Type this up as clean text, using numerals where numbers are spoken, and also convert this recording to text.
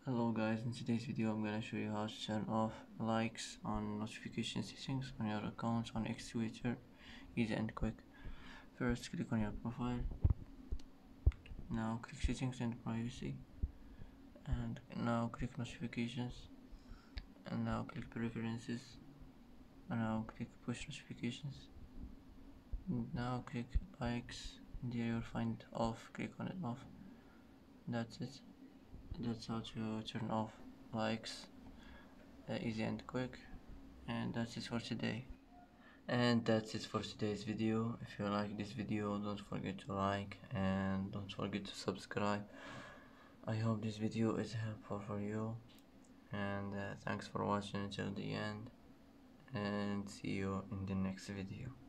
Hello guys, in today's video I'm gonna show you how to turn off likes on notification settings on your accounts on X Twitter. Easy and quick. First click on your profile. Now click settings and privacy. And now click notifications. And now click preferences. And now click push notifications. And now click likes. And here you'll find off. Click on it off. That's it. That's how to turn off likes. Easy and quick. And that's it for today. And that's it for today's video. If you like this video, don't forget to like and don't forget to subscribe. I hope this video is helpful for you, and thanks for watching until the end, and see you in the next video.